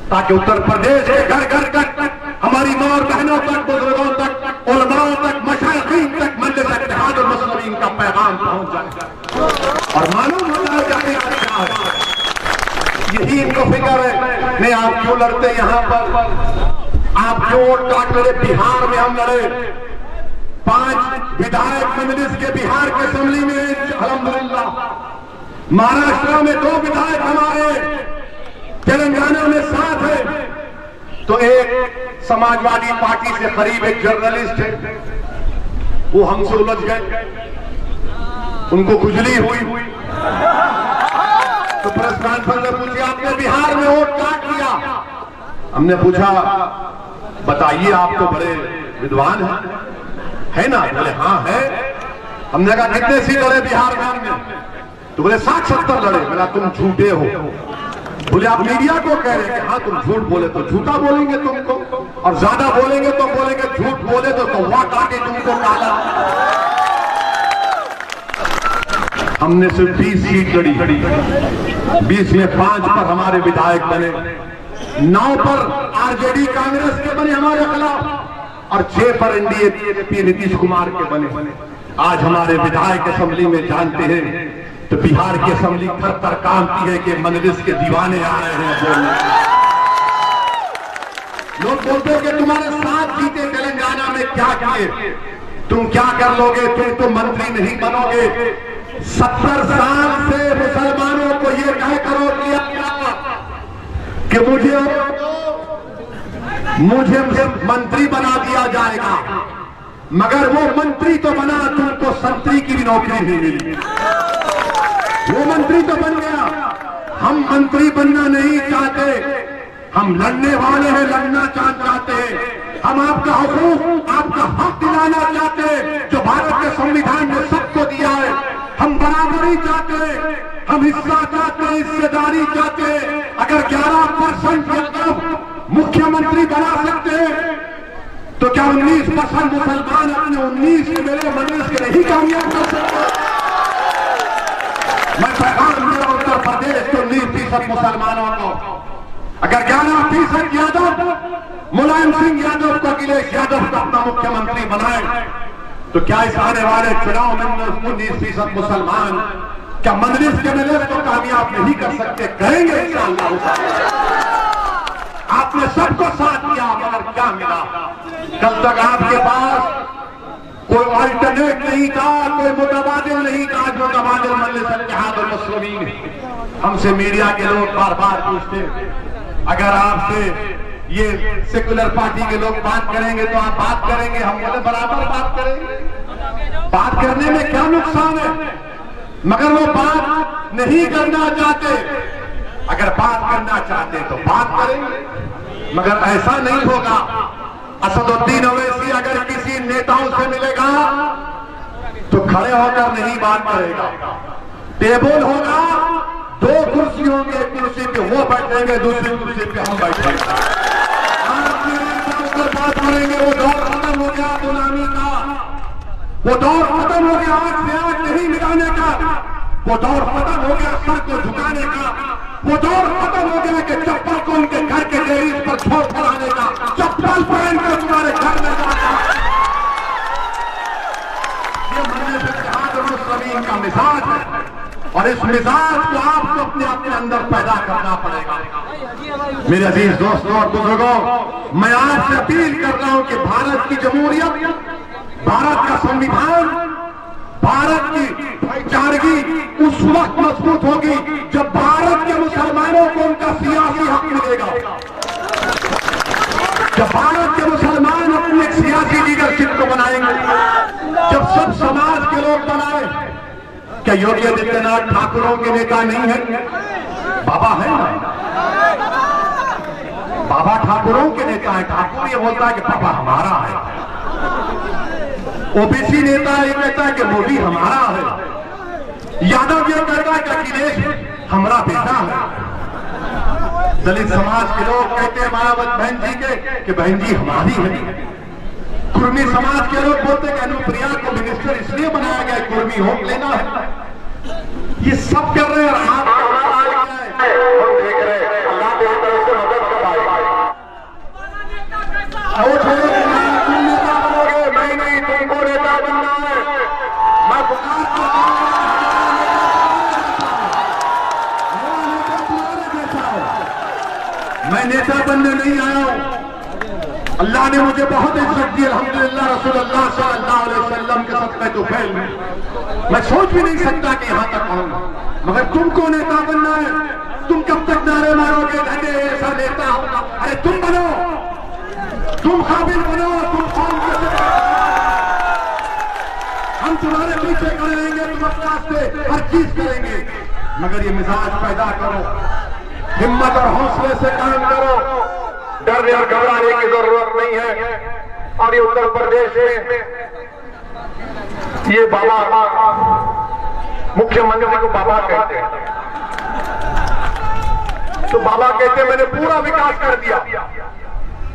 ताकि उत्तर प्रदेश के घर घर तक, हमारी मां और बहनों तक, बुजुर्गों तक, उलमाओं तक, मशाइखीन तक मजलिस इत्तेहाद और मुस्लिमीन का पैगाम पहुंच जाए और मालूम हो जाए कि क्या है। यही इनको फिक्र है। नहीं, आप क्यों लड़ते यहां पर? आप क्यों वोट काट लड़े? बिहार में हम लड़े, 5 विधायक कम्युनिस्ट के बिहार के असेंबली में अल्हम्दुलिल्लाह, महाराष्ट्र में 2 विधायक हमारे, तेलंगाना में 7 है। तो एक समाजवादी पार्टी से करीब एक जर्नलिस्ट है, वो हमसे उलझ गए, उनको खुजली हुई तो प्रेस कॉन्फ्रेंस में पूछे, आपने बिहार में वोट काट लिया? हमने पूछा, बताइए, आप तो बड़े विद्वान है ना? बोले हाँ है। हमने कहा कितने सीट लड़े बिहार में? तो बोले 60-70 लड़े। बोला तुम झूठे हो। बोले आप मीडिया को कह रहे हैं कि हाँ तुम झूठ बोले, तो झूठा बोलेंगे तुमको, और ज्यादा बोलेंगे तो बोलेंगे, झूठ बोले तो कौवा काटे तुमको काला। हमने सिर्फ 20 सीट लड़ी, 20 में 5 पर हमारे विधायक बने, 9 पर आरजेडी कांग्रेस के बने हमारे खिलाफ, और 6 पर एनडीए बीजेपी नीतीश कुमार के बने। आज हमारे विधायक असेंबली में जानते हैं तो बिहार की असेंबली थर-थर कांपती है कि मजलिस के दीवाने आ रहे हैं बोलने। लोग बोलते हैं कि तुम्हारे साथ जीते तेलंगाना में क्या किए, तुम क्या कर लोगे, तुम तो मंत्री नहीं बनोगे। 70 साल से मुसलमानों को ये कह करो किया कि मुझे मंत्री बना दिया जाएगा, मगर वो मंत्री तो बना, तुमको संतरी की भी नौकरी नहीं मिली। वो मंत्री तो बन गया, हम मंत्री बनना नहीं चाहते, हम लड़ने वाले हैं, लड़ना चाहते हैं। हम आपका हुकूक, आपका हक दिलाना चाहते हैं जो भारत के संविधान ने सबको दिया है। हम बराबरी चाहते हैं, हम हिस्सा चाहते हैं, हिस्सेदारी चाहते हैं। अगर 11% यादव मुख्यमंत्री बना सकते हैं तो क्या 19% मुसलमान अपने 19 मेरे मजलिस के नहीं कामयाब कर सकते? मैं पैगाम दे रहा हूं उत्तर प्रदेश के 19% मुसलमानों को अगर 11% यादव मुलायम सिंह यादव को, अखिलेश यादव को अपना मुख्यमंत्री बनाए तो क्या इस आने वाले चुनाव में 19% मुसलमान क्या मजलिस के मेले को कामयाब नहीं कर सकते? करेंगे इंशाअल्लाह। आपने सबको साथ दिया मगर क्या मिला? कल तक आपके पास कोई अल्टरनेट नहीं था, कोई मुतबादिल नहीं था। जो मुतबादिल मजलिस इत्तेहाद मुस्लिमीन, हमसे मीडिया के लोग बार बार पूछते अगर आपसे ये सेकुलर पार्टी के लोग बात करेंगे तो आप बात करेंगे? हम बोले बराबर बात करेंगे। बात करने में क्या नुकसान है? मगर वो बात नहीं करना चाहते। अगर बात करना चाहते तो बात करेंगे, मगर ऐसा नहीं होगा। असदुद्दीन ओवैसी अगर किसी नेताओं से मिलेगा तो खड़े होकर नहीं बात करेगा। टेबल होगा, 2 कुर्सी होंगे, एक कुर्सी पे वो बैठेंगे, दूसरी कुर्सी पे हम बैठेंगे। बात करेंगे। वो दौर खत्म हो गया गुलामी का, वो दौर खत्म हो गया आंख से आंख नहीं मिलाने का, वो दौर खत्म हो गया सर को झुकाने का, वो दौर खत्म हो गया कि चप्पल को उनके घर के टेरिस पर छोड़ फैलाने का, चप्पल पहनकर तुम्हारे घर में जाना। ये मजलिस इत्तेहाद मुस्लिमीन का मिजाज है और इस मिजाज को आपको अपने अंदर पैदा करना पड़ेगा। मेरे अजीज दोस्तों और बुजुर्गों, मैं आपसे अपील कर रहा हूं कि भारत की जमहूरियत, भारत का संविधान, भारत की भाईचारगी उस वक्त मजबूत होगी जब भारत के मुसलमानों को उनका सियासी हक मिलेगा। जब भारत के मुसलमान अपनी एक सियासी लीडरशिप को बनाएंगे, जब सब समाज के लोग बनाए। क्या योगी आदित्यनाथ ठाकुरों के नेता नहीं है? बाबा है ना, बाबा ठाकुरों के नेता है। ठाकुर ये बोलता है कि बाबा हमारा है। ओबीसी नेता ये कहता है कि मोदी हमारा है। यादव ये कहता है कि अखिलेश हमारा बेटा है। दलित समाज के लोग कहते हैं मायावती बहन जी के कि बहन जी हमारी है। कुर्मी समाज के लोग बोलते हैं कि अनुप्रिया को मिनिस्टर इसलिए बनाया गया कुर्मी वोट लेना है। ये सब कर रहे हैं और आप हम देख रहे हैं। अल्लाह की तरफ से मदद करवाए। तुम नेता बनोगे, मैं नहीं, तुमको नेता बनना है। मैं पुकार मैं नेता बनने नहीं आया हूं। अल्लाह ने मुझे बहुत इज्जत दी अल्हम्दुलिल्लाह। रसूलुल्लाह सल्लल्लाहु अलैहि वसल्लम के सदक़े तो फैल में मैं सोच भी नहीं सकता कि यहां तक आऊंगा। मगर तुमको नेता बनना है। तुम कब तक नारे मारोगे घटे ऐसा नेता होगा? अरे तुम बनो, तुम काबिल बनो, तुम कौम के हम तुम्हारे पीछे खड़े रहेंगे, तुम अपने रास्ते हर चीज करेंगे। मगर ये मिजाज पैदा करो, हिम्मत और हौसले से काम करो, डरने और घबराने की जरूरत नहीं है। और ये उत्तर प्रदेश में ये बाबा, मुख्यमंत्री को बाबा कहते हैं, तो बाबा कहते हैं मैंने पूरा विकास कर दिया।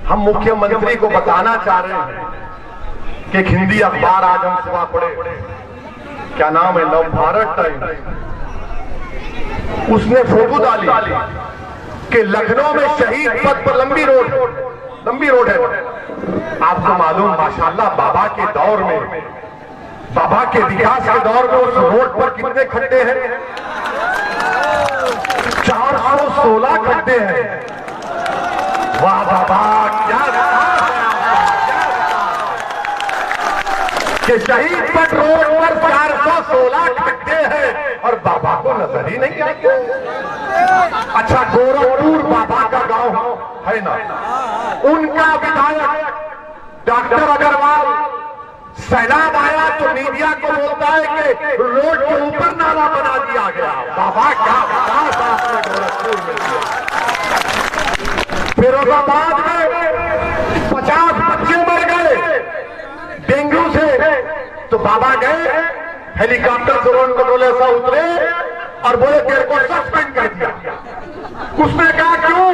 हम मुख्यमंत्री को बताना चाह रहे हैं कि एक हिंदी अखबार आज हम सुबह पढ़े, क्या नाम है, नव भारत टाइम्स, उसने फोटो डाली कि लखनऊ में शहीद पथ पर लंबी रोड है। आपको मालूम माशाल्लाह बाबा के दौर में, बाबा के विकास के दौर में उस रोड पर कितने खड्डे हैं? 416 खड्डे हैं। वाह बाबा, क्या कि शहीद पथ रोड पर 416 खड्डे हैं और बाबा को नजर ही नहीं आते। अच्छा, गोरखपुर बाबा का गांव है ना, उनका विधायक डॉक्टर अग्रवाल सैलाब आया तो मीडिया को बोलता है कि रोड के ऊपर नाला बना दिया गया। बाबा क्या विकास आपने गोरखपुर में किया। फिरोजाबाद में 50 बच्चे मर गए डेंगू से, तो बाबा गए हेलीकॉप्टर से उनको बोले सा उतरे और बोले तेरे को सस्पेंड कर दिया। उसने कहा क्यों?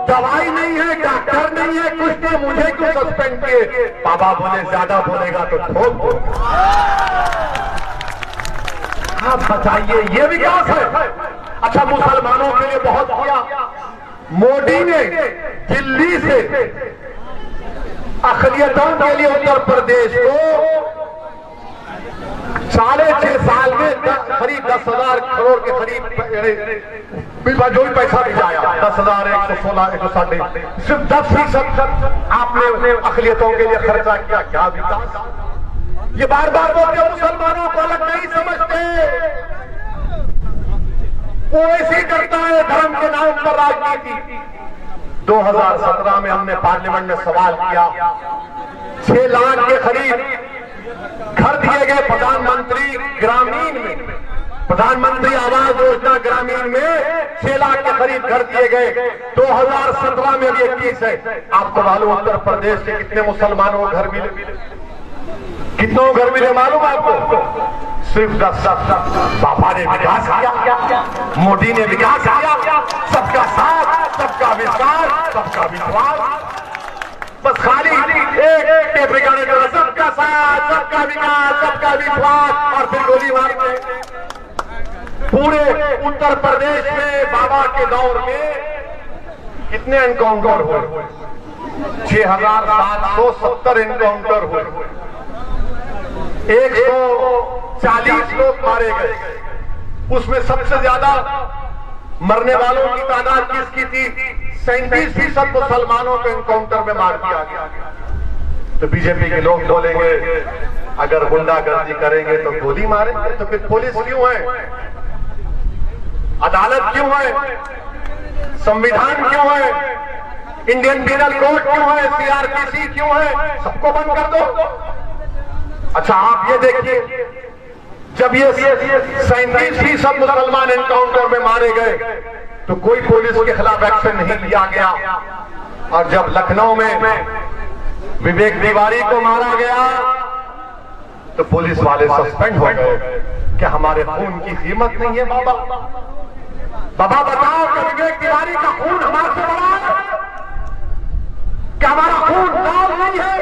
दवाई नहीं है, डॉक्टर नहीं है, कुछ नहीं, मुझे क्यों सस्पेंड किए? बाबा बोले ज्यादा बोलेगा तो ठोक दो। आप बताइए ये विकास है? अच्छा, मुसलमानों के लिए बहुत किया। मोदी ने दिल्ली से अक़लियतों के लिए उत्तर प्रदेश को 6.5 साल में करीब 10,000 करोड़ के करीब जो भी पैसा भिजाया, 10,000, 116, 160, सिर्फ 10% आपने अक़लियतों के लिए खर्चा किया। क्या विकास! ये बार बार बोलते मुसलमानों को अलग नहीं समझते। वो ऐसे ही करता है धर्म के नाम पर राजनीति। 2017 में हमने पार्लियामेंट में सवाल किया, 6 लाख के करीब घर दिए गए प्रधानमंत्री ग्रामीण में, प्रधानमंत्री आवास योजना ग्रामीण में 6 लाख के करीब घर दिए गए। 2017 में भी 21 है। आपको मालूम उत्तर प्रदेश के कितने मुसलमानों को घर मिले? कितनों घर मिले मालूम आपको? सिर्फ 10। बाबा ने विकास किया, मोदी ने विकास किया, सबका साथ, सबका विश्वास, सबका विश्वास। बस खाली एक टेप रिकॉर्ड करो, सबका साथ, सबका विकास, सबका विश्वास, और फिर गोली मारते। पूरे उत्तर प्रदेश में बाबा के दौर में कितने एनकाउंटर हुए? 6,770 एनकाउंटर हुए। 140 लोग मारे गए। उसमें सबसे ज्यादा मरने वालों की तादाद किसकी थी? 37% मुसलमानों को एनकाउंटर में मार दिया गया। तो बीजेपी के लोग बोलेंगे अगर गुंडागर्दी करेंगे तो गोली मारेंगे, तो फिर पुलिस क्यों है? अदालत क्यों है? संविधान क्यों है? इंडियन पीनल कोड क्यों है? CRPC क्यों है? सबको बंद कर दो। अच्छा, आप ये देखिए, जब ये 37% मुसलमान एनकाउंटर में मारे गए तो कोई पुलिस के खिलाफ एक्शन नहीं लिया गया। और जब लखनऊ में विवेक तिवारी को मारा गया तो पुलिस वाले सस्पेंड हो गए। क्या हमारे खून की कीमत नहीं है? बाबा बताओ कि विवेक तिवारी का खून हमारे से बड़ा है? क्या हमारा खून लाल नहीं है?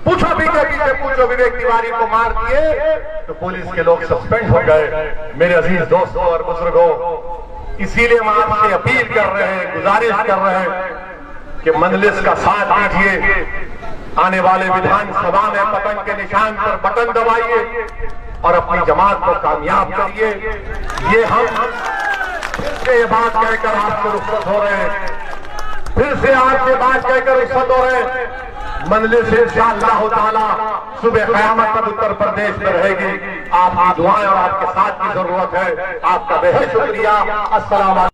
पूछो बीजेपी से, पूछो विवेक तिवारी को मार दिए तो पुलिस के लोग सस्पेंड हो गए। मेरे अजीज दोस्तों और बुजुर्गों, इसीलिए हम आपसे अपील कर रहे हैं, गुजारिश कर रहे हैं कि मजलिस का साथ दीजिए। आने वाले विधानसभा में पतंग के निशान पर बटन दबाइए और अपनी जमात को कामयाब करिए। ये हम फिर से ये बात कहकर आपसे रुखसत हो रहे हैं, फिर से आपसे बात कहकर रुखसत हो रहे हैं। मजलिस इंशाअल्लाह ताला सुबह क़यामत तक उत्तर प्रदेश में रहेगी। आपकी दुआएं और आपके साथ की जरूरत है। आपका बेहद शुक्रिया। अस्सलाम वालेकुम।